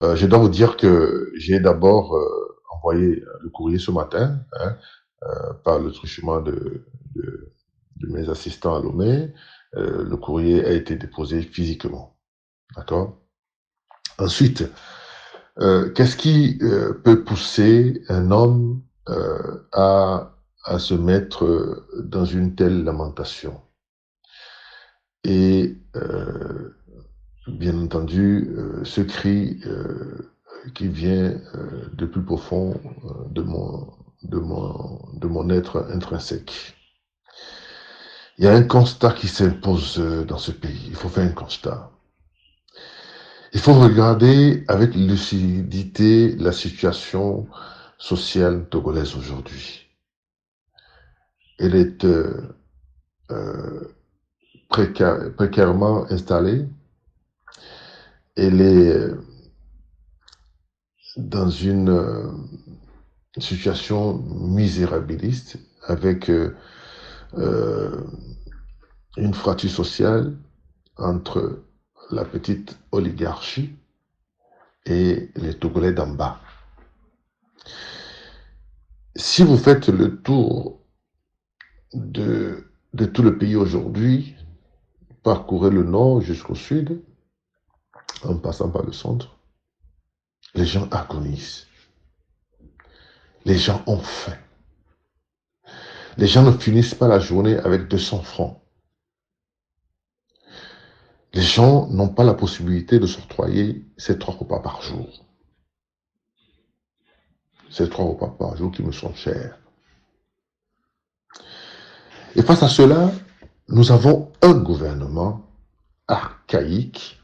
Je dois vous dire que j'ai d'abord envoyé le courrier ce matin, hein, par le truchement de, de mes assistants à Lomé. Le courrier a été déposé physiquement. D'accord. Ensuite, qu'est-ce qui peut pousser un homme à se mettre dans une telle lamentation? Et bien entendu, ce cri qui vient de plus profond de mon être intrinsèque. Il y a un constat qui s'impose dans ce pays. Il faut faire un constat. Il faut regarder avec lucidité la situation sociale togolaise aujourd'hui. Elle est euh, précairement installée. Elle est dans une situation misérabiliste avec euh, une fracture sociale entre la petite oligarchie et les Togolais d'en bas. Si vous faites le tour de tout le pays aujourd'hui, parcourez le nord jusqu'au sud, en passant par le centre, les gens agonisent. Les gens ont faim. Les gens ne finissent pas la journée avec 200 francs. Les gens n'ont pas la possibilité de s'octroyer ces 3 repas par jour. Ces 3 repas par jour qui me sont chers. Et face à cela, nous avons un gouvernement archaïque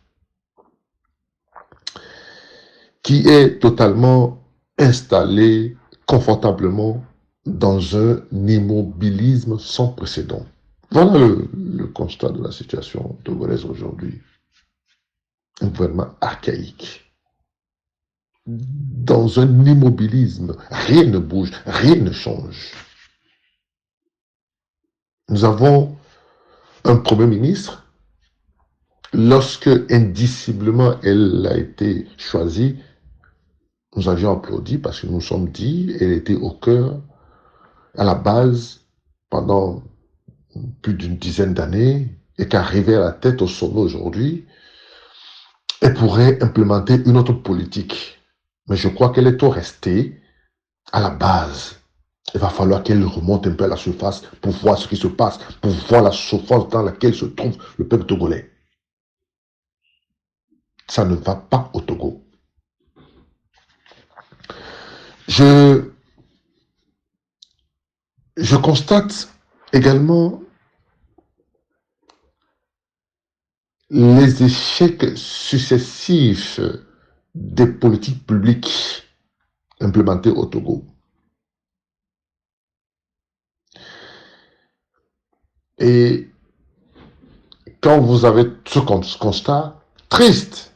qui est totalement installé confortablement dans un immobilisme sans précédent. Voilà le constat de la situation togolaise aujourd'hui. Un gouvernement archaïque. Dans un immobilisme, rien ne bouge, rien ne change. Nous avons un Premier ministre. Lorsque indiciblement elle a été choisie, nous avions applaudi parce que nous nous sommes dit, elle était au cœur, à la base, pendant plus d'une dizaine d'années, et qu'arrivée à la tête au sommet aujourd'hui, elle pourrait implémenter une autre politique. Mais je crois qu'elle est trop restée à la base. Il va falloir qu'elle remonte un peu à la surface pour voir ce qui se passe, pour voir la souffrance dans laquelle se trouve le peuple togolais. Ça ne va pas au Togo. Je, je constate également les échecs successifs des politiques publiques implémentées au Togo. Et quand vous avez ce constat, triste,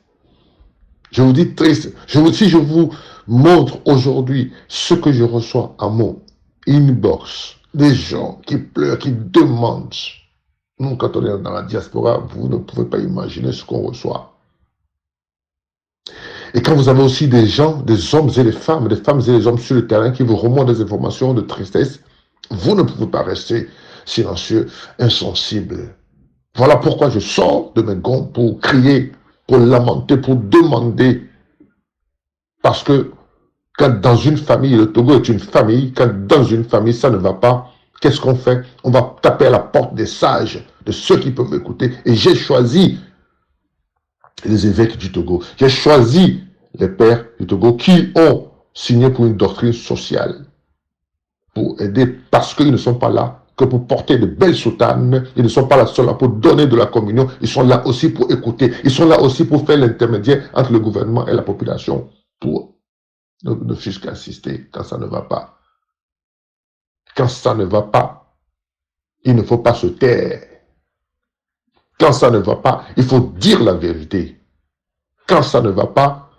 je vous dis triste, si je vous montre aujourd'hui ce que je reçois à mon inbox, des gens qui pleurent, qui demandent. Nous, quand on est dans la diaspora, vous ne pouvez pas imaginer ce qu'on reçoit. Et quand vous avez aussi des gens, des hommes et des femmes et des hommes sur le terrain qui vous remontent des informations de tristesse, vous ne pouvez pas rester silencieux, insensible. Voilà pourquoi je sors de mes gonds pour crier, pour lamenter, pour demander. Parce que quand dans une famille, le Togo est une famille, quand dans une famille ça ne va pas, qu'est-ce qu'on fait? On va taper à la porte des sages, de ceux qui peuvent écouter. Et j'ai choisi les évêques du Togo. J'ai choisi les pères du Togo qui ont signé pour une doctrine sociale, pour aider, parce qu'ils ne sont pas là que pour porter de belles soutanes, ils ne sont pas là seulement pour donner de la communion, ils sont là aussi pour écouter, ils sont là aussi pour faire l'intermédiaire entre le gouvernement et la population, pour ne fût-ce qu'assister quand ça ne va pas. Quand ça ne va pas, il ne faut pas se taire. Quand ça ne va pas, il faut dire la vérité. Quand ça ne va pas,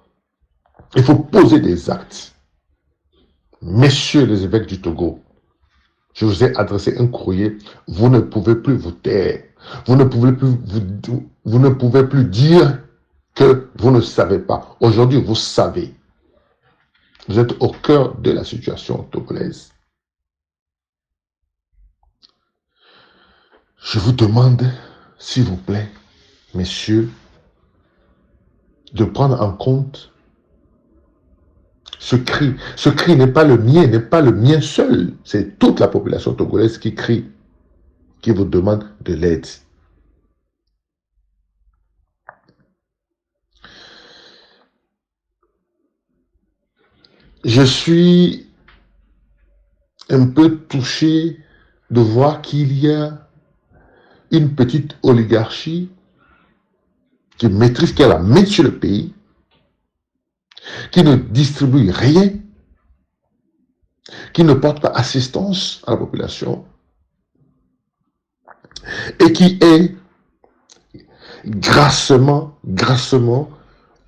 il faut poser des actes. Messieurs les évêques du Togo, je vous ai adressé un courrier. Vous ne pouvez plus vous taire. Vous ne pouvez plus dire que vous ne savez pas. Aujourd'hui, vous savez. Vous êtes au cœur de la situation togolaise. Je vous demande, s'il vous plaît, messieurs, de prendre en compte ce cri. Ce cri n'est pas le mien seul. C'est toute la population togolaise qui crie, qui vous demande de l'aide. Je suis un peu touché de voir qu'il y a une petite oligarchie qui maîtrise, qui a la main sur le pays, qui ne distribue rien, qui ne porte pas assistance à la population et qui est grassement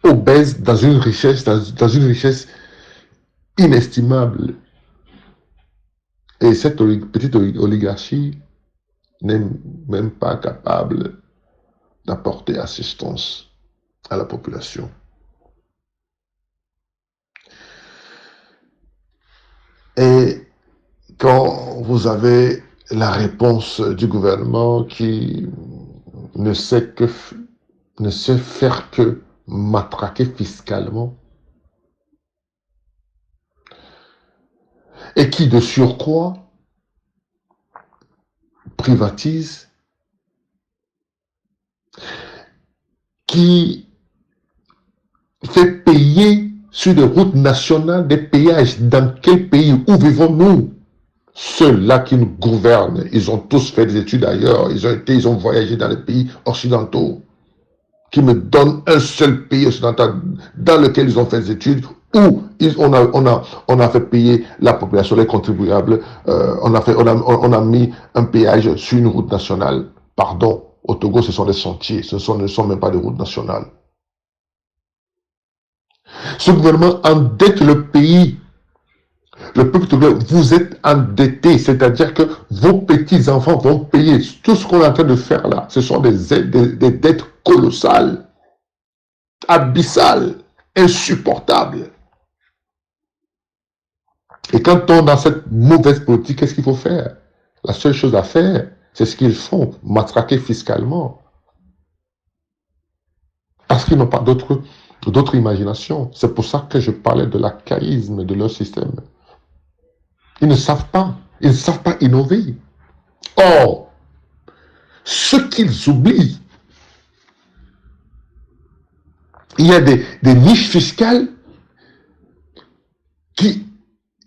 obèse dans une richesse, dans une richesse inestimable. Et cette petite oligarchie n'est même pas capable d'apporter assistance à la population. Et quand vous avez la réponse du gouvernement qui ne sait faire que matraquer fiscalement et qui de surcroît privatise, qui fait payer sur des routes nationales des péages. Dans quel pays, où vivons-nous? Ceux-là qui nous gouvernent, ils ont tous fait des études ailleurs, ils ont voyagé dans les pays occidentaux. Qui me donnent un seul pays occidental dans lequel ils ont fait des études, où on a fait payer la population, les contribuables, on a mis un péage sur une route nationale. Pardon, au Togo, ce sont des sentiers, ne sont même pas des routes nationales. Ce gouvernement endette le pays. Le peuple togolais, vous êtes endetté, c'est-à-dire que vos petits-enfants vont payer. Tout ce qu'on est en train de faire là, ce sont des dettes colossales, abyssales, insupportables. Et quand on a cette mauvaise politique, qu'est-ce qu'il faut faire? La seule chose à faire, c'est ce qu'ils font, matraquer fiscalement. Parce qu'ils n'ont pas d'autre imagination. C'est pour ça que je parlais de l'archaïsme de leur système. Ils ne savent pas. Ils ne savent pas innover. Or, ce qu'ils oublient, il y a des niches fiscales qui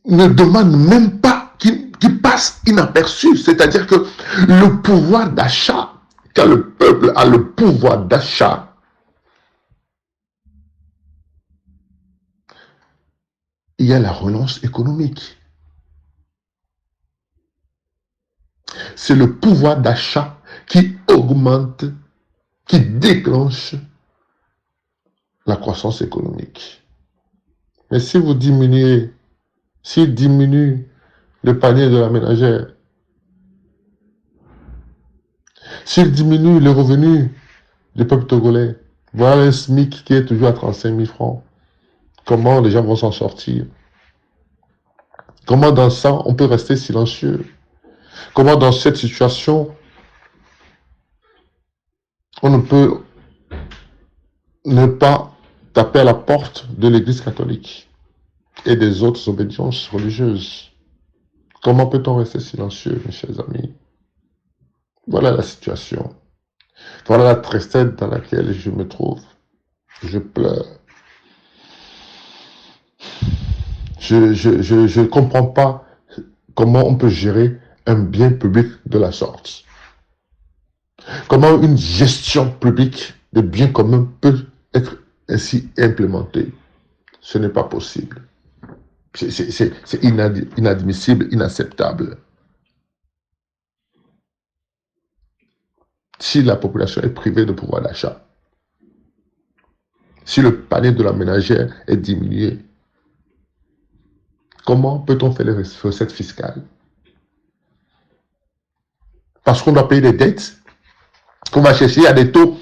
ne demandent même pas, qui passent inaperçues. C'est-à-dire que le pouvoir d'achat, quand le peuple a le pouvoir d'achat, il y a la relance économique. C'est le pouvoir d'achat qui augmente, qui déclenche la croissance économique. Mais si vous diminuez, s'il diminue le panier de la ménagère, s'il diminue le revenu du peuple togolais, voilà un SMIC qui est toujours à 35 000 francs. Comment les gens vont s'en sortir? Comment dans ça, on peut rester silencieux? Comment dans cette situation, on ne peut ne pas taper à la porte de l'Église catholique et des autres obédiences religieuses? Comment peut-on rester silencieux, mes chers amis? Voilà la situation. Voilà la tristesse dans laquelle je me trouve. Je pleure. Je ne comprends pas comment on peut gérer un bien public de la sorte. Comment une gestion publique de biens communs peut être ainsi implémentée. Ce n'est pas possible. C'est inadmissible, inacceptable. Si la population est privée de pouvoir d'achat, si le panier de la ménagère est diminué, comment peut-on faire les recettes fiscales? Parce qu'on doit payer des dettes. qu'on va chercher à des taux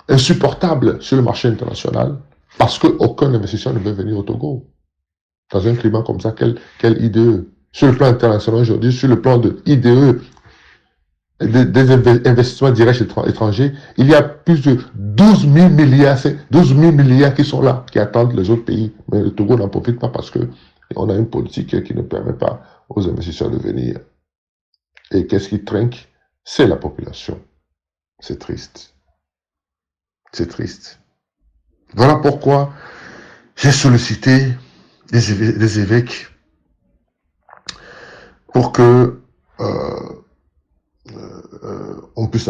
insupportables sur le marché international, parce qu'aucun investisseur ne veut venir au Togo. Dans un climat comme ça, quel IDE? Sur le plan international aujourd'hui, sur le plan de IDE, des investissements directs étrangers, il y a plus de 12 000 milliards, 12 000 milliards qui sont là, qui attendent les autres pays. Mais le Togo n'en profite pas parce que on a une politique qui ne permet pas aux investisseurs de venir. Et qu'est-ce qui trinque? C'est la population. C'est triste. C'est triste. Voilà pourquoi j'ai sollicité des évêques pour que on puisse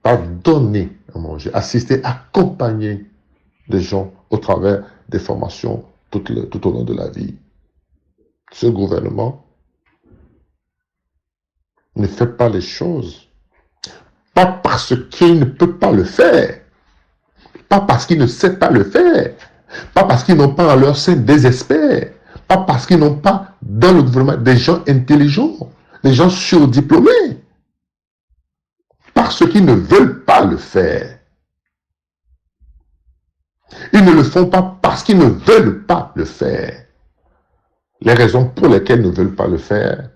pas donner à manger, assister, accompagner des gens au travers des formations tout au long de la vie. Ce gouvernement ne fait pas les choses, pas parce qu'il ne peut pas le faire, pas parce qu'il ne sait pas le faire, pas parce qu'ils n'ont pas en leur sein des experts, pas parce qu'ils n'ont pas dans le gouvernement des gens intelligents, des gens surdiplômés, parce qu'ils ne veulent pas le faire. Ils ne le font pas parce qu'ils ne veulent pas le faire. Les raisons pour lesquelles ils ne veulent pas le faire,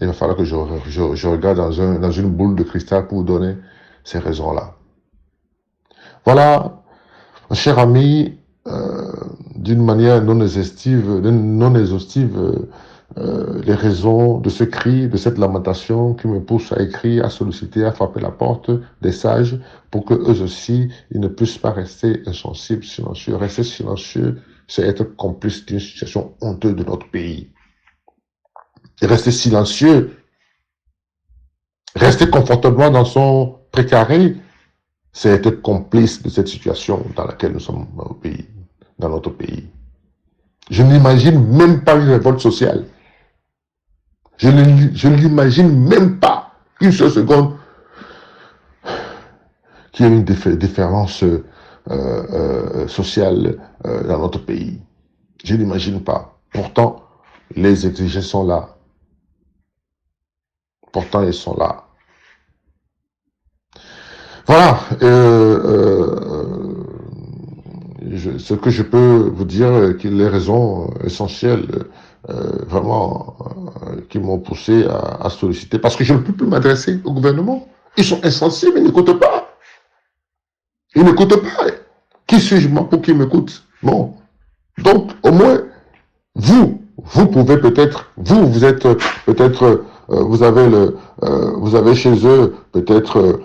il va falloir que je regarde dans une boule de cristal pour vous donner ces raisons-là. Voilà, cher ami, d'une manière non exhaustive, les raisons de ce cri, de cette lamentation qui me pousse à écrire, à solliciter, à frapper la porte des sages pour que eux aussi, ils ne puissent pas rester insensibles, silencieux. Rester silencieux, c'est être complice d'une situation honteuse de notre pays. Et rester silencieux, rester confortablement dans son précaré, c'est être complice de cette situation dans laquelle nous sommes dans notre pays. Je n'imagine même pas une révolte sociale. Je ne l'imagine même pas une seule seconde qu'il y ait une différence sociale dans notre pays. Je n'imagine pas. Pourtant, les exigences sont là. Pourtant, elles sont là. Voilà. Ce que je peux vous dire, que les raisons essentielles, vraiment, qui m'ont poussé à solliciter, parce que je ne peux plus m'adresser au gouvernement. Ils sont insensibles, ils n'écoutent pas. Ils n'écoutent pas. Qui suis-je moi pour qu'ils m'écoutent? Bon. Donc, au moins, vous pouvez peut-être, vous êtes peut-être, vous avez chez eux peut-être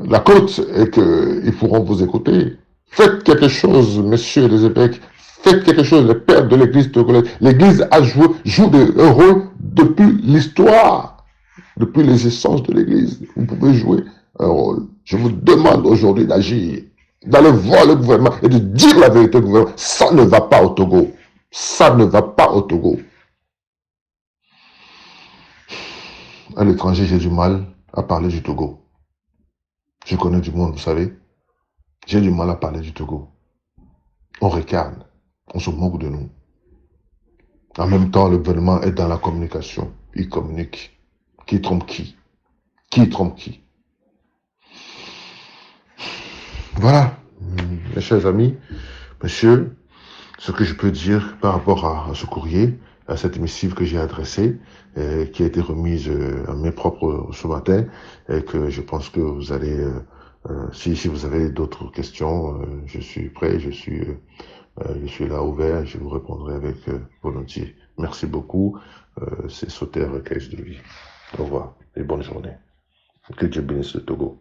la côte et qu'ils pourront vous écouter. Faites quelque chose, messieurs les évêques. Faites quelque chose, les pères de l'église togolaise. L'église joue un rôle depuis l'histoire, depuis les essences de l'église. Vous pouvez jouer un rôle. Je vous demande aujourd'hui d'agir, d'aller voir le gouvernement et de dire la vérité au gouvernement. Ça ne va pas au Togo. Ça ne va pas au Togo. À l'étranger, j'ai du mal à parler du Togo. Je connais du monde, vous savez. J'ai du mal à parler du Togo. On regarde. On se moque de nous. En même temps, le gouvernement est dans la communication. Il communique. Qui trompe qui? Qui trompe qui? Voilà, mes chers amis, monsieur, ce que je peux dire par rapport à ce courrier, à cette missive que j'ai adressée, qui a été remise à mes propres ce matin, et que je pense que vous allez, si vous avez d'autres questions, je suis prêt, je suis là ouvert, je vous répondrai avec volontiers. Merci beaucoup, c'est Sauter Caisse de vie. Au revoir et bonne journée. Que Dieu bénisse le Togo.